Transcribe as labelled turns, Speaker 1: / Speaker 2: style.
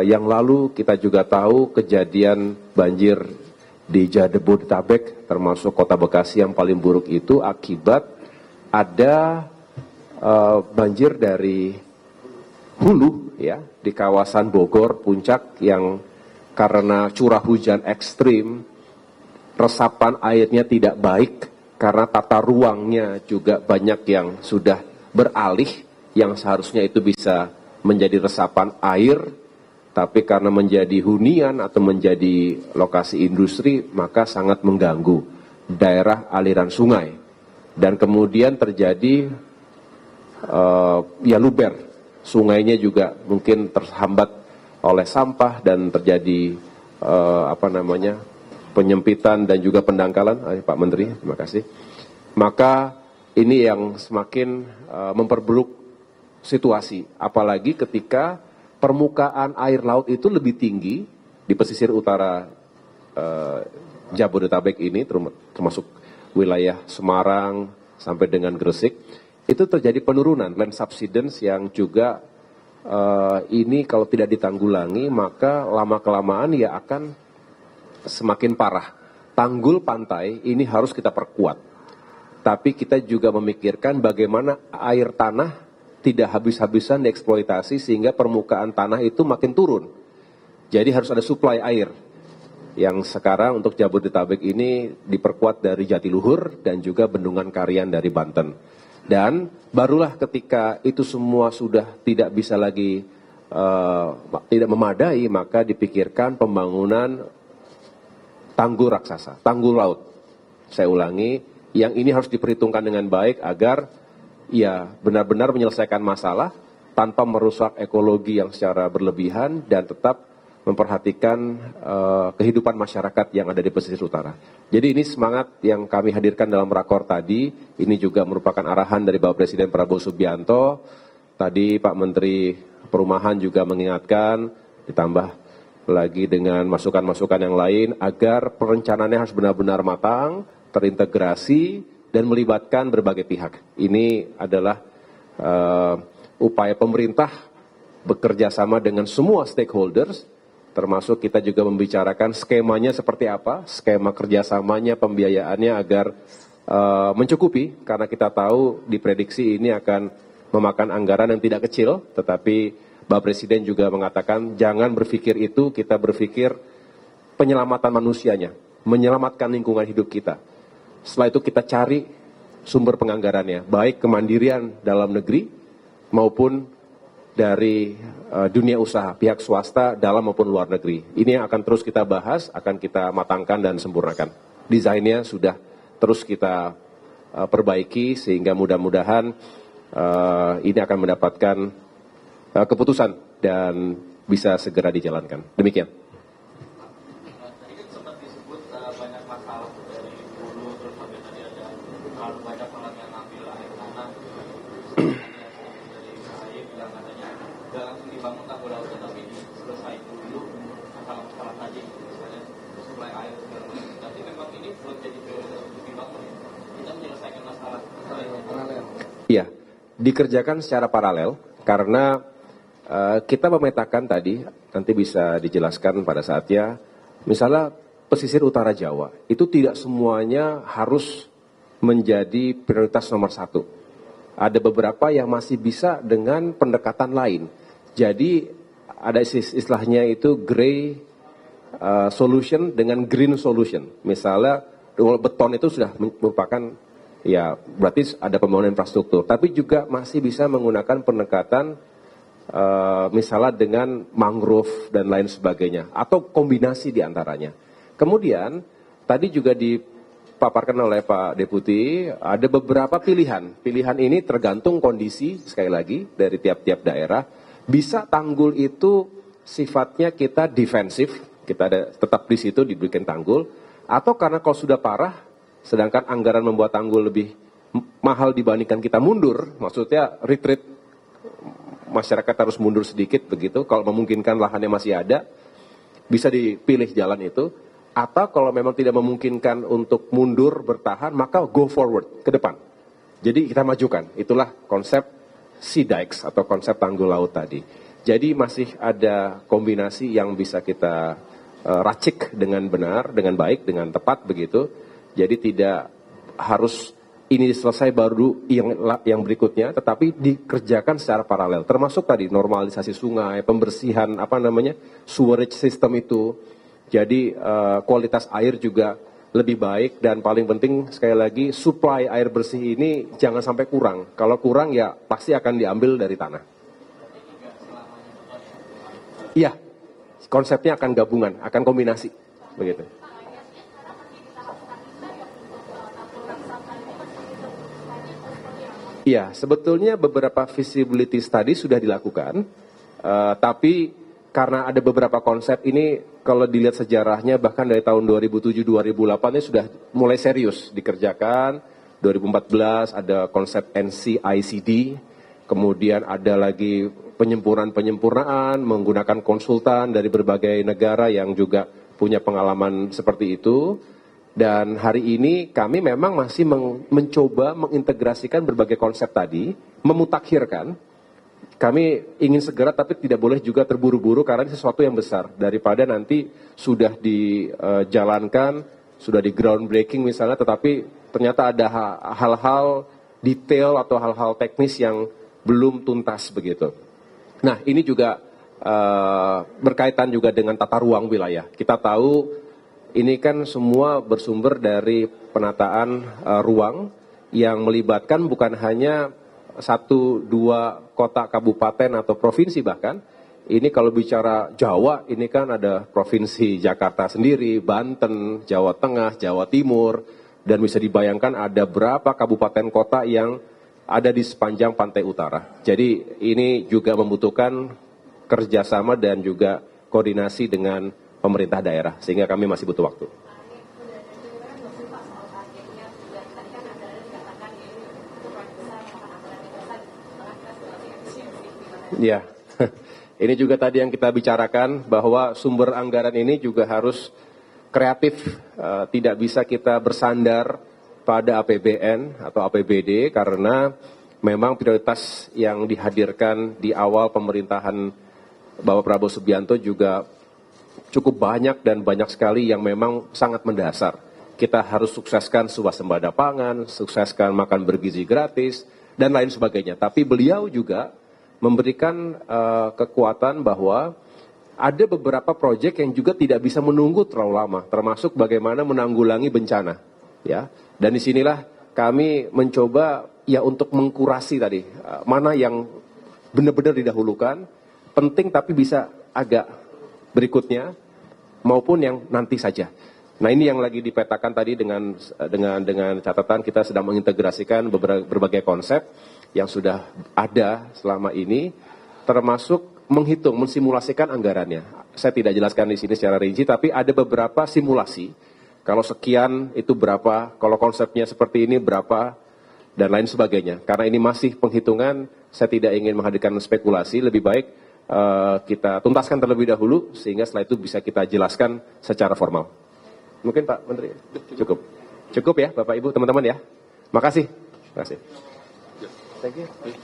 Speaker 1: Yang lalu kita juga tahu kejadian banjir di Jabodetabek, termasuk kota Bekasi yang paling buruk itu akibat ada banjir dari hulu ya di kawasan Bogor Puncak yang karena curah hujan ekstrim, resapan airnya tidak baik karena tata ruangnya juga banyak yang sudah beralih yang seharusnya itu bisa menjadi resapan air, tapi karena menjadi hunian atau menjadi lokasi industri maka sangat mengganggu daerah aliran sungai dan kemudian terjadi ya luber, sungainya juga mungkin terhambat oleh sampah dan terjadi penyempitan dan juga pendangkalan. Pak Menteri, terima kasih. Maka ini yang semakin memperburuk situasi, apalagi ketika permukaan air laut itu lebih tinggi di pesisir utara Jabodetabek ini, termasuk wilayah Semarang sampai dengan Gresik, itu terjadi penurunan land subsidence yang juga ini kalau tidak ditanggulangi maka lama-kelamaan ya akan semakin parah. Tanggul pantai ini harus kita perkuat. Tapi kita juga memikirkan bagaimana air tanah tidak habis-habisan dieksploitasi sehingga permukaan tanah itu makin turun. Jadi harus ada suplai air. Yang sekarang untuk Jabodetabek ini diperkuat dari Jatiluhur dan juga Bendungan Karian dari Banten. Dan barulah ketika itu semua sudah tidak bisa lagi tidak memadai, maka dipikirkan pembangunan tanggul raksasa, tanggul laut. Saya ulangi, yang ini harus diperhitungkan dengan baik agar ya benar-benar menyelesaikan masalah tanpa merusak ekologi yang secara berlebihan dan tetap memperhatikan kehidupan masyarakat yang ada di pesisir utara. Jadi ini semangat yang kami hadirkan dalam rakor tadi, ini juga merupakan arahan dari Bapak Presiden Prabowo Subianto. Tadi Pak Menteri Perumahan juga mengingatkan, ditambah lagi dengan masukan-masukan yang lain, agar perencanaannya harus benar-benar matang, terintegrasi, dan melibatkan berbagai pihak. Ini adalah upaya pemerintah bekerja sama dengan semua stakeholders, termasuk kita juga membicarakan skemanya seperti apa, skema kerjasamanya, pembiayaannya agar mencukupi, karena kita tahu diprediksi ini akan memakan anggaran yang tidak kecil, tetapi Bapak Presiden juga mengatakan jangan berpikir itu, kita berpikir penyelamatan manusianya, menyelamatkan lingkungan hidup kita. Setelah itu kita cari sumber penganggarannya, baik kemandirian dalam negeri maupun dari dunia usaha, pihak swasta dalam maupun luar negeri. Ini yang akan terus kita bahas, akan kita matangkan dan sempurnakan. Desainnya sudah terus kita perbaiki sehingga mudah-mudahan ini akan mendapatkan keputusan dan bisa segera dijalankan. Demikian.
Speaker 2: Tadi kan sempat disebut banyak masalah dari hulu, terus sampai tadi ada terlalu banyak orang yang ngambil air tanah. Yang katanya nggak langsung dibangun tanggul laut, tapi diselesaikan dulu masalah-masalah tadi, misalnya suplai air segala macam. Tapi memang ini belum jadi prioritas untuk dibangun. Kita menyelesaikan masalah paralel.
Speaker 1: Iya, dikerjakan secara paralel karena kita memetakan tadi, nanti bisa dijelaskan pada saatnya, misalnya pesisir utara Jawa, itu tidak semuanya harus menjadi prioritas nomor satu. Ada beberapa yang masih bisa dengan pendekatan lain. Jadi ada istilahnya itu gray solution dengan green solution. Misalnya beton itu sudah merupakan, ya berarti ada pembangunan infrastruktur. Tapi juga masih bisa menggunakan pendekatan misalnya dengan mangrove dan lain sebagainya. Atau kombinasi diantaranya. Kemudian tadi juga dipaparkan oleh Pak Deputi, ada beberapa pilihan. Pilihan ini tergantung kondisi, sekali lagi, dari tiap-tiap daerah. Bisa tanggul itu sifatnya kita defensif, kita ada, tetap di situ diberikan tanggul. Atau karena kalau sudah parah, sedangkan anggaran membuat tanggul lebih mahal dibandingkan kita mundur, maksudnya retreat, masyarakat harus mundur sedikit begitu, kalau memungkinkan lahannya masih ada, bisa dipilih jalan itu. Atau kalau memang tidak memungkinkan untuk mundur bertahan, maka go forward, ke depan. Jadi kita majukan, itulah konsep sea dikes atau konsep tanggul laut tadi. Jadi masih ada kombinasi yang bisa kita racik dengan benar, dengan baik, dengan tepat begitu. Jadi tidak harus ini selesai baru yang berikutnya, tetapi dikerjakan secara paralel. Termasuk tadi normalisasi sungai, pembersihan sewerage system itu. Jadi kualitas air juga lebih baik, dan paling penting sekali lagi supply air bersih ini jangan sampai kurang. Kalau kurang ya pasti akan diambil dari tanah. Iya, konsepnya akan gabungan, akan kombinasi, begitu. Iya, sebetulnya beberapa feasibility study sudah dilakukan, tapi karena ada beberapa konsep ini, kalau dilihat sejarahnya bahkan dari tahun 2007-2008 ini sudah mulai serius dikerjakan. 2014 ada konsep NCICD, kemudian ada lagi penyempurnaan menggunakan konsultan dari berbagai negara yang juga punya pengalaman seperti itu. Dan hari ini kami memang masih mencoba mengintegrasikan berbagai konsep tadi, memutakhirkan. Kami ingin segera tapi tidak boleh juga terburu-buru karena ini sesuatu yang besar. Daripada nanti sudah dijalankan, sudah di groundbreaking misalnya, tetapi ternyata ada hal-hal detail atau hal-hal teknis yang belum tuntas begitu. Nah, ini juga berkaitan juga dengan tata ruang wilayah. Kita tahu ini kan semua bersumber dari penataan ruang yang melibatkan bukan hanya 1-2 kota kabupaten atau provinsi bahkan. Ini kalau bicara Jawa, ini kan ada provinsi Jakarta sendiri, Banten, Jawa Tengah, Jawa Timur, dan bisa dibayangkan ada berapa kabupaten kota yang ada di sepanjang pantai utara. Jadi ini juga membutuhkan kerjasama dan juga koordinasi dengan pemerintah daerah, sehingga kami masih butuh waktu. Ya, ini juga tadi yang kita bicarakan, bahwa sumber anggaran ini juga harus kreatif, tidak bisa kita bersandar pada APBN atau APBD, karena memang prioritas yang dihadirkan di awal pemerintahan Bapak Prabowo Subianto juga cukup banyak dan banyak sekali yang memang sangat mendasar. Kita harus sukseskan swasembada pangan, sukseskan makan bergizi gratis, dan lain sebagainya. Tapi beliau juga memberikan kekuatan bahwa ada beberapa proyek yang juga tidak bisa menunggu terlalu lama, termasuk bagaimana menanggulangi bencana. Ya, dan disinilah kami mencoba ya untuk mengkurasi tadi, mana yang benar-benar didahulukan, penting tapi bisa agak berikutnya, maupun yang nanti saja. Nah, ini yang lagi dipetakan tadi dengan catatan kita sedang mengintegrasikan berbagai konsep yang sudah ada selama ini, termasuk menghitung, mensimulasikan anggarannya. Saya tidak jelaskan di sini secara rinci, tapi ada beberapa simulasi. Kalau sekian itu berapa, kalau konsepnya seperti ini berapa, dan lain sebagainya. Karena ini masih penghitungan, saya tidak ingin menghadirkan spekulasi, lebih baik kita tuntaskan terlebih dahulu, sehingga setelah itu bisa kita jelaskan secara formal. Mungkin Pak Menteri, cukup. Cukup ya Bapak Ibu, teman-teman ya. Makasih. Makasih. Thank you.